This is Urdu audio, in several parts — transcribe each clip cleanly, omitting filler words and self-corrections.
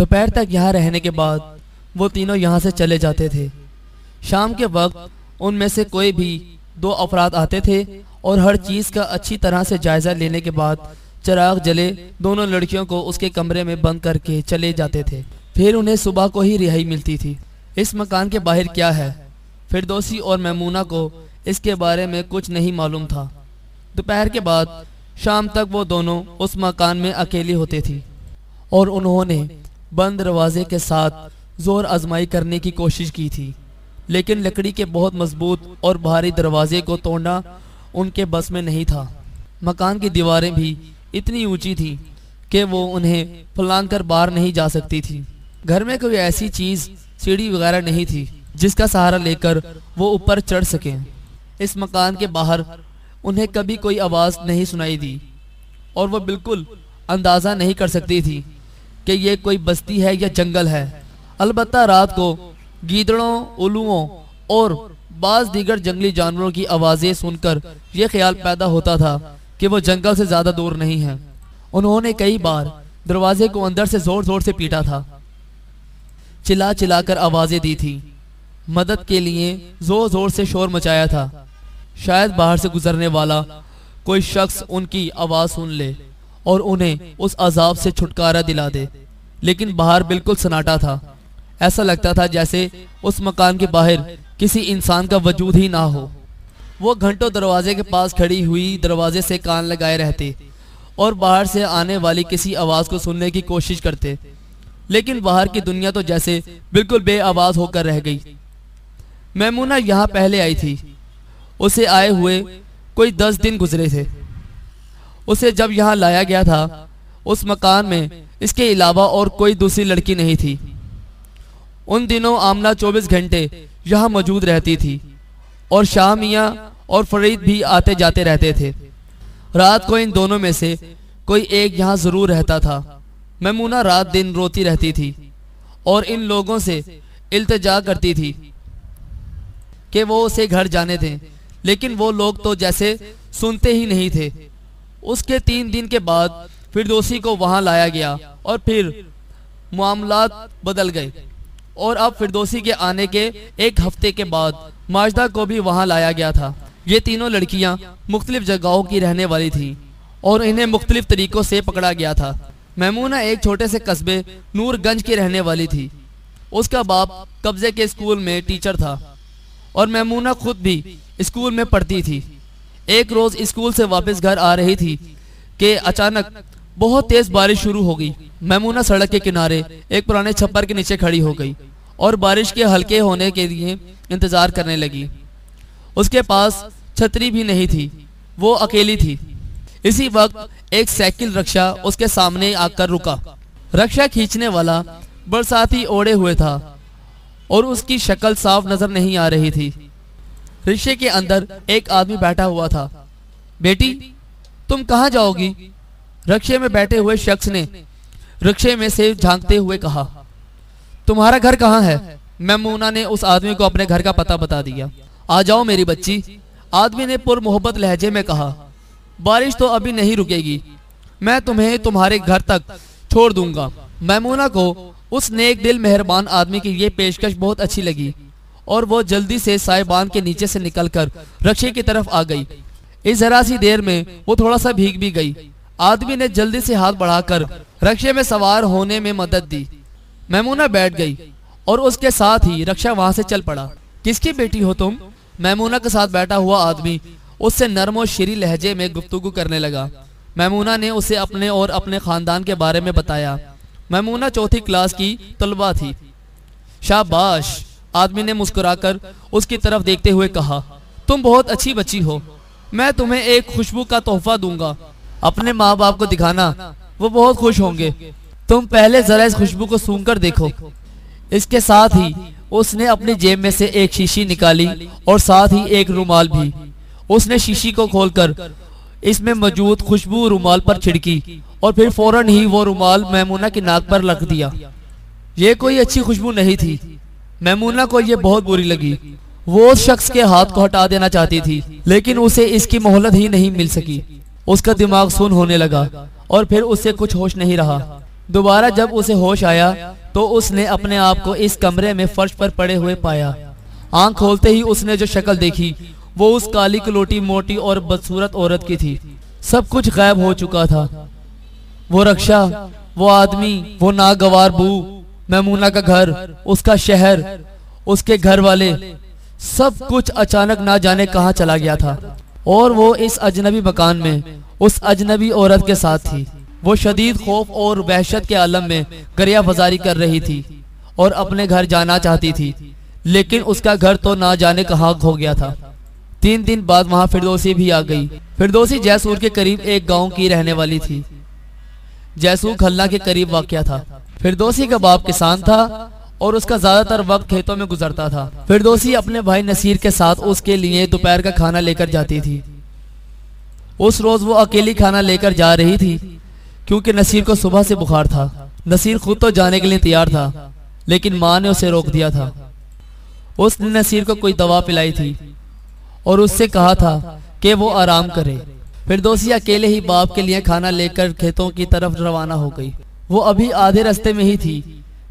دوپہر تک یہاں رہنے کے بعد وہ تینوں یہاں سے چلے جاتے تھے۔ شام کے وقت ان میں سے کوئی بھی 2 افراد آتے تھے اور ہر چیز کا اچھی طرح سے جائزہ لینے کے بعد چراغ جلے دونوں لڑکیوں کو اس کے کمرے میں بند کر کے چلے جاتے تھے۔ پھر انہیں صبح کو ہی رہائی ملتی تھی۔ اس مکان کے باہر کیا ہے، فردوسی اور میمونہ کو اس کے بارے میں کچھ نہیں معلوم تھا۔ دوپہر کے بعد شام تک وہ دونوں اس مکان میں اکیلی ہوتے تھی اور انہوں نے بند دروازے کے ساتھ زور آزمائی کرنے کی کوشش کی تھی، لیکن لکڑی کے بہت مضبوط اور بھاری دروازے کو توڑنا ان کے بس میں نہیں تھا۔ مکان کی دیواریں بھی اتنی اونچی تھیں کہ وہ انہیں پھلانگ کر باہر نہیں جا سکتی تھی۔ گھر میں کوئی ایسی چیز سیڑھی وغیرہ نہیں تھی جس کا سہارا لے کر وہ اوپر چڑھ سکیں۔ اس مکان کے باہر انہیں کبھی کوئی آواز نہیں سنائی دی اور وہ بالکل اندازہ نہیں کر سکتی تھی کہ یہ کوئی بستی ہے یا جنگل ہے۔ البتہ رات کو گیدڑوں، الوؤں اور بعض دیگر جنگلی جانوروں کی آوازیں سن کر یہ خیال پیدا ہوتا تھا کہ وہ جنگل سے زیادہ دور نہیں ہے۔ انہوں نے کئی بار دروازے کو اندر سے زور زور سے پیٹا تھا، چلا چلا کر آوازیں دی تھی، مدد کے لیے زور زور سے شور مچایا تھا، شاید باہر سے گزرنے والا کوئی شخص ان کی آواز سن لے اور انہیں اس عذاب سے چھٹکارا دلا دے، لیکن باہر بالکل سناٹا تھا۔ ایسا لگتا تھا جیسے اس مکان کے باہر کسی انسان کا وجود ہی نہ ہو۔ وہ گھنٹوں دروازے کے پاس کھڑی ہوئی دروازے سے کان لگائے رہتے اور باہر سے آنے والی کسی آواز کو سننے کی کوشش کرتے، لیکن باہر کی دنیا تو جیسے بالکل بے آواز ہو کر رہ گئی۔ میمونہ یہاں پہلے آئی تھی، اسے آئے ہوئے کوئی 10 دن گزرے تھے۔ اسے جب یہاں لایا گیا تھا اس مکان میں اس کے علاوہ اور کوئی دوسری لڑکی نہیں تھی۔ ان دنوں آمنہ 24 گھنٹے یہاں موجود رہتی تھی اور شاہ میاں اور فرید بھی آتے جاتے رہتے تھے۔ رات کو ان دونوں میں سے کوئی ایک یہاں ضرور رہتا تھا۔ میمونہ رات دن روتی رہتی تھی اور ان لوگوں سے التجا کرتی تھی کہ وہ اسے گھر جانے دیں، لیکن وہ لوگ تو جیسے سنتے ہی نہیں تھے۔ اس کے 3 دن کے بعد فردوسی کو وہاں لایا گیا اور پھر معاملات بدل گئے، اور اب فردوسی کے آنے کے 1 ہفتے کے بعد ماجدہ کو بھی وہاں لایا گیا تھا۔ یہ تینوں لڑکیاں مختلف جگہوں کی رہنے والی تھیں اور انہیں مختلف طریقوں سے پکڑا گیا تھا۔ میمونہ ایک چھوٹے سے قصبے نور گنج کی رہنے والی تھی۔ اس کا باپ قبضے کے اسکول میں ٹیچر تھا اور میمونہ خود بھی اسکول میں پڑھتی تھی۔ ایک روز اسکول سے واپس گھر آ رہی تھی کہ اچانک بہت تیز بارش شروع ہو گئی۔ میمونہ سڑک کے کنارے ایک پرانے چھپر کے نیچے کھڑی ہو گئی اور بارش کے ہلکے ہونے کے لیے انتظار کرنے لگی۔ اس کے پاس چھتری بھی نہیں تھی، وہ اکیلی تھی۔ اسی وقت ایک سائیکل رکشہ اس کے سامنے آ کر رکا۔ رکشہ کھینچنے والا برساتی اوڑے ہوئے تھا اور اس کی شکل صاف نظر نہیں آ رہی تھی۔ رکشے کے اندر ایک آدمی بیٹھا ہوا تھا۔ بیٹی، تم کہاں جاؤ گی؟ رکشے میں بیٹھے ہوئے شخص نے رکشے میں سے جھانکتے ہوئے کہا۔ تمہارا گھر کہاں ہے؟ میمونہ نے اس آدمی کو اپنے گھر کا پتہ بتا دیا۔ آ جاؤ میری بچی، آدمی نے پر محبت لہجے میں کہا۔ بارش تو ابھی نہیں رکے گی، میں تمہیں تمہارے گھر تک چھوڑ دوں گا۔ میمونہ کو اس نیک دل مہربان آدمی کی یہ پیشکش بہت اچھی لگی اور وہ جلدی سے سائبان کے نیچے سے نکل کر رکشے کی طرف آ گئی۔ اس ذرا سی دیر میں وہ تھوڑا سا بھیگ بھی گئی۔ آدمی نے جلدی سے ہاتھ بڑھا کر رکشے میں سوار ہونے میں مدد دی۔ میمونہ بیٹھ گئی اور اس کے ساتھ ہی رکشہ وہاں سے چل پڑا۔ کس کی بیٹی ہو تم؟ میمونہ کے ساتھ بیٹھا ہوا آدمی اس سے نرم و شیریں لہجے میں گفتگو کرنے لگا۔ میمونہ نے اسے اپنے اور اپنے خاندان کے بارے میں بتایا۔ میمونہ 4تھی کلاس کی طلبہ تھی۔ شاباش، آدمی نے مسکرا کر اس کی طرف دیکھتے ہوئے کہا، تم بہت اچھی بچی ہو، میں تمہیں ایک خوشبو کا تحفہ دوں گا، اپنے ماں باپ کو دکھانا، وہ بہت خوش ہوں گے، تم پہلے ذرا اس خوشبو کو سونگھ کر دیکھو۔ اس کے ساتھ ہی اس نے اپنی جیب میں سے ایک شیشی نکالی اور ساتھ ہی ایک رومال بھی۔ اس نے شیشی کو کھول کر اس میں موجود خوشبو رومال پر چھڑکی اور پھر فوراً ہی وہ رومال میمونہ کی ناک پر رکھ دیا۔ یہ کوئی اچھی خوشبو نہیں تھی۔ میمونہ کو یہ بہت بری لگی۔ وہ اس شخص کے ہاتھ کو ہٹا دینا چاہتی تھی، لیکن اسے اس کی مہلت ہی نہیں مل سکی۔ اس کا دماغ سن ہونے لگا اور پھر اسے کچھ ہوش نہیں رہا۔ دوبارہ جب اسے ہوش آیا تو اس نے اپنے آپ کو اس کمرے میں فرش پر پڑے ہوئے پایا۔ آنکھ کھولتے ہی اس نے جو شکل دیکھی وہ اس کالی کلوٹی موٹی اور بدصورت عورت کی تھی۔ سب کچھ غائب ہو چکا تھا، وہ رکشہ، وہ آدمی، وہ ناگوار بو، میمونہ کا گھر، اس کا شہر، اس کے گھر والے، سب کچھ اچانک نہ جانے کہاں چلا گیا تھا۔ اور وہ اس اجنبی مکان میں اس اجنبی عورت کے ساتھ تھی۔ وہ شدید خوف اور وحشت کے عالم میں گریہ بازاری کر رہی تھی اور اپنے گھر جانا چاہتی تھی، لیکن اس کا گھر تو نہ جانے کہاں کھو گیا تھا۔ 3 دن بعد وہاں فردوسی بھی آ گئی۔ فردوسی جیسور کے قریب ایک گاؤں کی رہنے والی تھی۔ جیسور کھلنا کے قریب واقع تھا۔ فردوسی کا باپ کسان تھا اور اس کا زیادہ تر وقت کھیتوں میں گزرتا تھا۔ فردوسی اپنے بھائی نصیر کے ساتھ اس کے لیے دوپہر کا کھانا لے کر جاتی تھی۔ اس روز وہ اکیلی کھانا لے کر جا رہی تھی کیونکہ نصیر کو صبح سے بخار تھا۔ نصیر خود تو جانے کے لیے تیار تھا لیکن ماں نے اسے روک دیا تھا۔ اس نے نصیر کو کوئی دوا پلائی تھی اور اس سے کہا تھا کہ وہ آرام کرے۔ فردوسی اکیلے ہی باپ کے لیے کھانا لے کر کھیتوں کی طرف روانہ ہو گئی۔ وہ ابھی آدھے راستے میں ہی تھی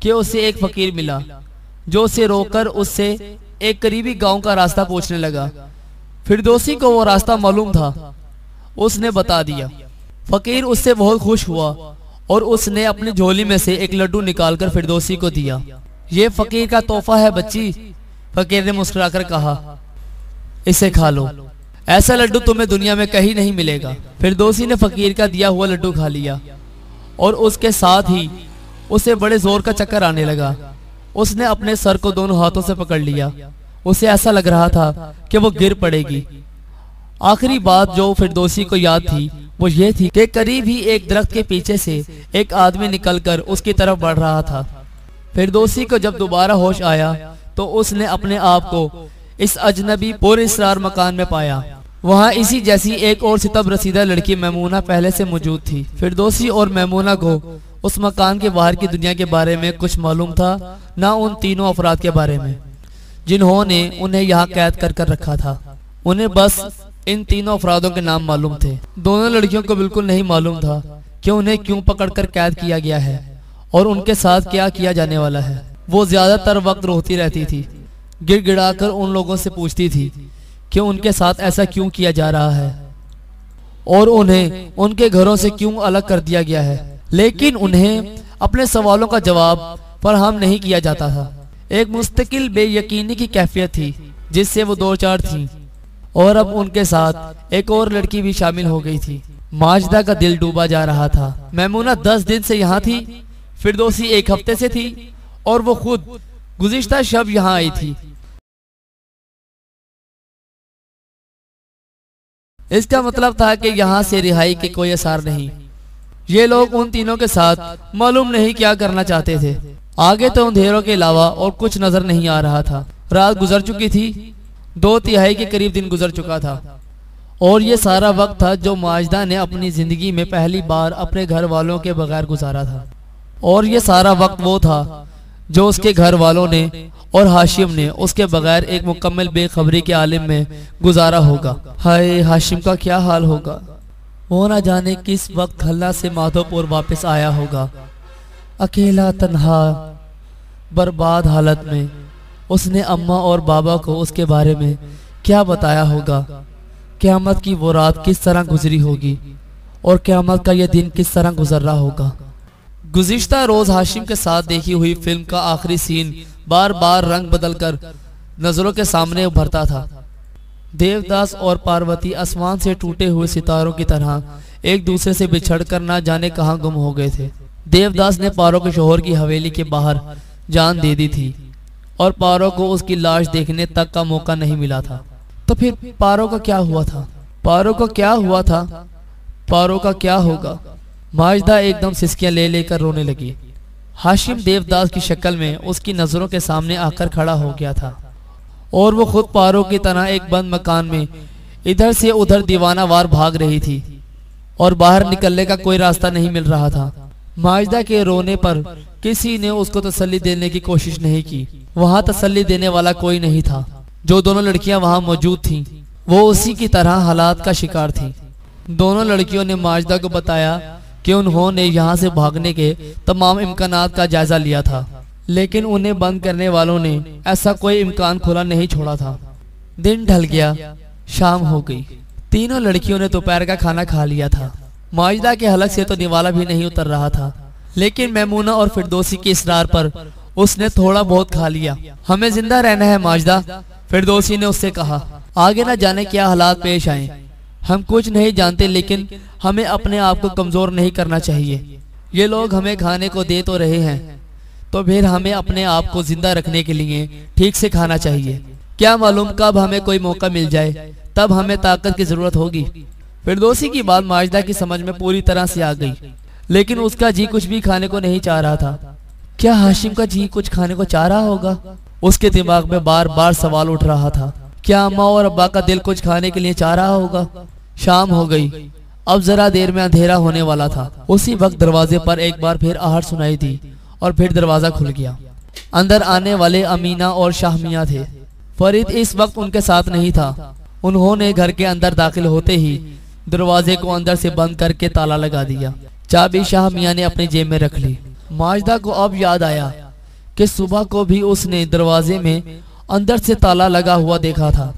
کہ اسے ایک فقیر ملا جو اسے روک کر اس سے ایک قریبی گاؤں کا راستہ پوچھنے لگا۔ فردوسی کو وہ راستہ معلوم تھا، اس نے بتا دیا۔ فقیر اس سے بہت خوش ہوا اور اس نے اپنی جھولی میں سے ایک لڈو نکال کر فردوسی کو دیا۔ یہ فقیر کا تحفہ ہے بچی، فقیر نے مسکرا کر کہا، اسے کھا لو، ایسا لڈو تمہیں دنیا میں کہیں نہیں ملے گا۔ فردوسی نے فقیر کا دیا ہوا لڈو کھا لیا اور اس کے ساتھ ہی اسے بڑے زور کا چکر آنے لگا۔ اس نے اپنے سر کو دونوں ہاتھوں سے پکڑ لیا، اسے ایسا لگ رہا تھا کہ وہ گر پڑے گی۔ آخری بات جو فردوسی کو یاد تھی وہ یہ تھی کہ قریب ہی ایک درخت کے پیچھے سے ایک آدمی نکل کر اس کی طرف بڑھ رہا تھا۔ فردوسی کو جب دوبارہ ہوش آیا تو اس نے اپنے آپ کو اس اجنبی پر اسرار مکان میں پایا۔ وہاں اسی جیسی ایک اور ستم رسیدہ لڑکی میمونہ پہلے سے موجود تھی۔ فردوسی اور میمونہ کو اس مکان کے باہر کی دنیا کے بارے میں کچھ معلوم تھا، نہ ان تینوں افراد کے بارے میں جنہوں نے انہیں یہاں قید کر کر رکھا تھا۔ انہیں بس ان تینوں افرادوں کے نام معلوم تھے۔ دونوں لڑکیوں کو بالکل نہیں معلوم تھا کہ انہیں کیوں پکڑ کر قید کیا گیا ہے اور ان کے ساتھ کیا کیا جانے والا ہے۔ وہ زیادہ تر وقت روتی رہتی تھی، گڑ گڑا کر ان لوگوں سے پوچھتی تھی کہ ان کے ساتھ ایسا کیوں کیا جا رہا ہے اور انہیں ان کے گھروں سے کیوں الگ کر دیا گیا ہے، لیکن انہیں اپنے سوالوں کا جواب فراہم نہیں کیا جاتا تھا۔ ایک مستقل بے یقینی کی کیفیت تھی جس سے وہ دو چار تھیں، اور اب ان کے ساتھ ایک اور لڑکی بھی شامل ہو گئی تھی۔ ماجدہ کا دل ڈوبا جا رہا تھا۔ میمونہ 10 دن سے یہاں تھی، فردوسی 1 ہفتے سے تھی اور وہ خود گزشتہ شب یہاں آئی تھی۔ اس کا مطلب تھا کہ یہاں سے رہائی کے کوئی آثار نہیں۔ یہ لوگ ان تینوں کے ساتھ معلوم نہیں کیا کرنا چاہتے تھے۔ آگے تو اندھیروں کے علاوہ اور کچھ نظر نہیں آ رہا تھا۔ رات گزر چکی تھی، 2/3 کے قریب دن گزر چکا تھا، اور یہ سارا وقت تھا جو ماجدہ نے اپنی زندگی میں پہلی بار اپنے گھر والوں کے بغیر گزارا تھا، اور یہ سارا وقت وہ تھا جو اس کے گھر والوں نے اور ہاشم نے اس کے بغیر ایک مکمل بے خبری کے عالم میں گزارا ہوگا۔ ہائے ہاشم کا کیا حال ہوگا، وہ نہ جانے کس وقت کھلنا سے مادھو پور واپس آیا ہوگا، اکیلا تنہا برباد حالت میں۔ اس نے اماں اور بابا کو اس کے بارے میں کیا بتایا ہوگا، قیامت کی وہ رات کس طرح گزری ہوگی اور قیامت کا یہ دن کس طرح گزر رہا ہوگا۔ گزشتہ روز ہاشم کے ساتھ دیکھی ہوئی فلم کا آخری سین بار بار رنگ بدل کر نظروں کے سامنے ابھرتا تھا۔ دیوداس اور پاروتی آسمان سے ٹوٹے ہوئے ستاروں کی طرح ایک دوسرے سے بچھڑ کر نہ جانے کہاں گم ہو گئے تھے۔ دیوداس نے پارو کے شوہر کی حویلی کے باہر جان دے دی تھی اور پارو کو اس کی لاش دیکھنے تک کا موقع نہیں ملا تھا۔ تو پھر پارو کا کیا ہوا تھا؟ پارو کا کیا ہوا تھا؟ پارو کا کیا ہوگا؟ ماجدہ ایک دم سسکیاں لے لے کر رونے لگی۔ ہاشم دیوداس کی شکل میں اس کی نظروں کے سامنے آ کر کھڑا ہو گیا تھا، اور وہ خود پارو کی طرح ایک بند مکان میں ادھر سے ادھر دیوانہ وار بھاگ رہی تھی اور باہر نکلنے کا کوئی راستہ نہیں مل رہا تھا۔ ماجدہ کے رونے پر کسی نے اس کو تسلی دینے کی کوشش نہیں کی۔ وہاں تسلی دینے والا کوئی نہیں تھا۔ جو دونوں لڑکیاں وہاں موجود تھیں وہ اسی کی طرح حالات کا شکار تھیں۔ دونوں لڑکیوں نے ماجدہ کو بتایا کہ انہوں نے یہاں سے بھاگنے کے تمام امکانات کا جائزہ لیا تھا، لیکن انہیں بند کرنے والوں نے ایسا کوئی امکان کھلا نہیں چھوڑا تھا۔ دن ڈھل گیا، شام ہو گئی۔ تینوں لڑکیوں نے دوپہر کا کھانا کھا لیا تھا۔ ماجدہ کے حلق سے تو نوالا بھی نہیں اتر رہا تھا، لیکن میمونہ اور فردوسی کے اصرار پر اس نے تھوڑا بہت کھا لیا۔ ہمیں زندہ رہنا ہے ماجدہ، فردوسی نے اس سے کہا، آگے نہ جانے کیا حالات پیش آئیں۔ ہم کچھ نہیں جانتے، لیکن ہمیں اپنے آپ کو کمزور نہیں کرنا چاہیے۔ یہ لوگ ہمیں کھانے کو دے تو رہے ہیں، تو پھر ہمیں اپنے آپ کو زندہ رکھنے کے لیے ٹھیک سے کھانا چاہیے۔ کیا معلوم کب ہمیں کوئی موقع مل جائے، تب ہمیں طاقت کی ضرورت ہوگی۔ فردوسی کی بات ماجدہ کی سمجھ میں پوری طرح سے آ گئی، لیکن اس کا جی کچھ بھی کھانے کو نہیں چاہ رہا تھا۔ کیا ہاشم کا جی کچھ کھانے کو چاہ رہا ہوگا؟ اس کے دماغ میں بار بار سوال اٹھ رہا تھا۔ کیا اماں اور ابا کا دل کچھ کھانے کے لیے چاہ رہا ہوگا؟ شام ہو گئی، اب ذرا دیر میں اندھیرا ہونے والا تھا۔ اسی وقت دروازے پر ایک بار پھر آہٹ سنائی دی اور پھر دروازہ کھل گیا۔ اندر آنے والے امینہ اور شاہ میاں تھے۔ فرید اس وقت ان کے ساتھ نہیں تھا۔ انہوں نے گھر کے اندر داخل ہوتے ہی دروازے کو اندر سے بند کر کے تالا لگا دیا۔ چابی شاہ میاں نے اپنی جیب میں رکھ لی۔ ماجدہ کو اب یاد آیا کہ صبح کو بھی اس نے دروازے میں اندر سے تالا لگا ہوا دیکھا تھا۔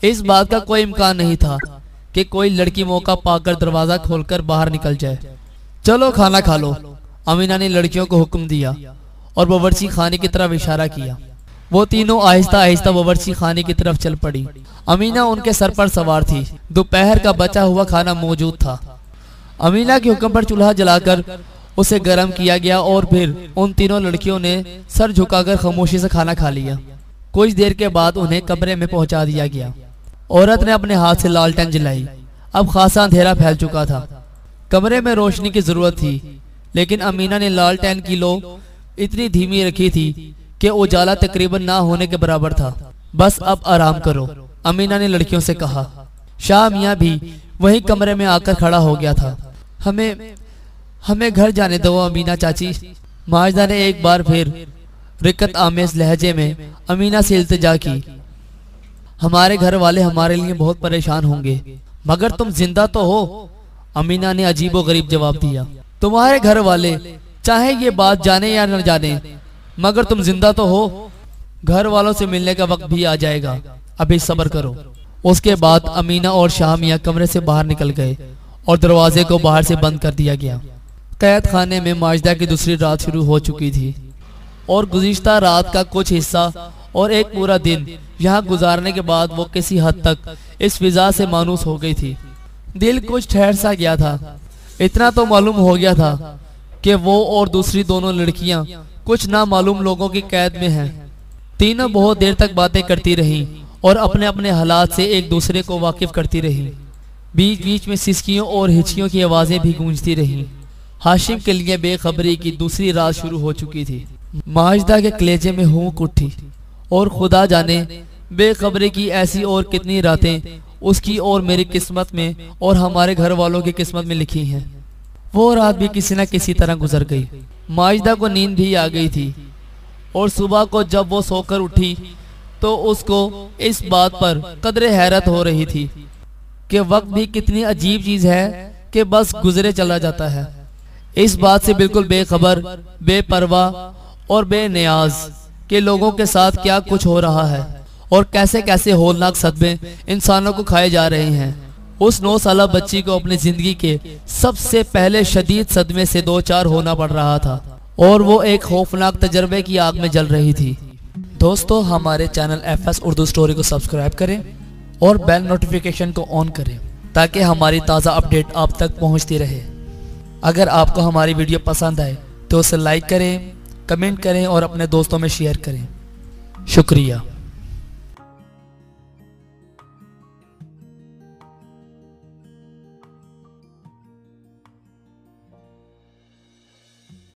اس بات کا کوئی امکان نہیں تھا کہ کوئی لڑکی موقع پا کر دروازہ کھول کر باہر نکل جائے۔ چلو کھانا کھا لو، امینہ نے لڑکیوں کو حکم دیا اور باورچی خانے کی طرف اشارہ کیا۔ وہ تینوں آہستہ آہستہ باورچی خانے کی طرف چل پڑی۔ امینہ ان کے سر پر سوار تھی۔ دوپہر کا بچا ہوا کھانا موجود تھا۔ امینہ کے حکم پر چولہا جلا کر اسے گرم کیا گیا اور پھر ان تینوں لڑکیوں نے سر جھکا کر خاموشی سے کھانا کھا لیا۔ کچھ دیر کے بعد انہیں کمرے میں پہنچا دیا گیا۔ عورت نے اپنے ہاتھ سے لالٹین جلائی۔ اب خاصا اندھیرا پھیل چکا تھا۔ کمرے میں روشنی کی ضرورت تھی، لیکن امینہ نے لالٹین کی لو اتنی دھیمی رکھی تھی کہ اجالا تقریباً نہ ہونے کے برابر تھا۔ بس اب آرام کرو، امینہ نے لڑکیوں سے کہا۔ شاہ میاں بھی وہی کمرے میں آ کر کھڑا ہو گیا تھا۔ ہمیں گھر جانے دو امینہ چاچی، ماجدہ نے ایک بار پھر رقت آمیز لہجے میں امینہ سے التجا کی۔ ہمارے گھر والے ہمارے لیے بہت پریشان ہوں گے، مگر تم زندہ تو ہو، امینہ نے عجیب و غریب جواب دیا۔ تمہارے گھر والے چاہے یہ بات جانے یا نہ جانے، مگر تم زندہ تو ہو۔ گھر والوں سے ملنے کا وقت بھی آ جائے گا، ابھی صبر کرو۔ اس کے بعد امینہ اور شاہ میاں کمرے سے باہر نکل گئے اور دروازے کو باہر سے بند کر دیا گیا۔ قید خانے میں ماجدہ کی دوسری رات شروع ہو چکی تھی اور گزشتہ رات کا کچھ حصہ اور ایک پورا دن یہاں گزارنے کے بعد وہ کسی حد تک اس فضا سے مانوس ہو گئی تھی۔ دل کچھ ٹھہر سا گیا تھا۔ اتنا تو معلوم ہو گیا تھا کہ وہ اور دوسری دونوں لڑکیاں کچھ نامعلوم لوگوں کی قید میں ہیں۔ تینوں بہت دیر تک باتیں کرتی رہیں اور اپنے اپنے حالات سے ایک دوسرے کو واقف کرتی رہیں۔ بیچ بیچ میں سسکیوں اور ہچکیوں کی آوازیں بھی گونجتی رہیں۔ ہاشم کے لیے بے خبری کی دوسری رات شروع ہو چکی تھی۔ ماجدہ کے کلیجے میں ہونک اٹھی اور خدا جانے بے خبری کی ایسی اور کتنی راتیں اس کی اور میری قسمت میں اور ہمارے گھر والوں کی قسمت میں لکھی ہیں۔ وہ رات بھی کسی نہ کسی طرح گزر گئی۔ ماجدہ کو نیند بھی آ گئی تھی اور صبح کو جب وہ سو کر اٹھی تو اس کو اس بات پر قدر حیرت ہو رہی تھی کہ وقت بھی کتنی عجیب چیز ہے کہ بس گزرے چلا جاتا ہے۔ اس بات سے بالکل بے خبر، بے پرواہ اور بے نیاز کہ لوگوں کے ساتھ کیا کچھ ہو رہا ہے اور کیسے کیسے ہولناک صدمے انسانوں کو کھائے جا رہے ہیں۔ اس 9 سالہ بچی کو اپنی زندگی کے سب سے پہلے شدید صدمے سے دوچار ہونا پڑ رہا تھا اور وہ ایک خوفناک تجربے کی آگ میں جل رہی تھی۔ دوستو، ہمارے چینل FS اردو سٹوری کو سبسکرائب کریں اور بیل نوٹیفیکیشن کو آن کریں تاکہ ہماری تازہ اپڈیٹ آپ تک پہنچتی رہے۔ اگر آپ کو ہماری ویڈیو پسند آئے تو اسے لائک کریں، کمنٹ کریں اور اپنے دوستوں میں شیئر کریں۔ شکریہ۔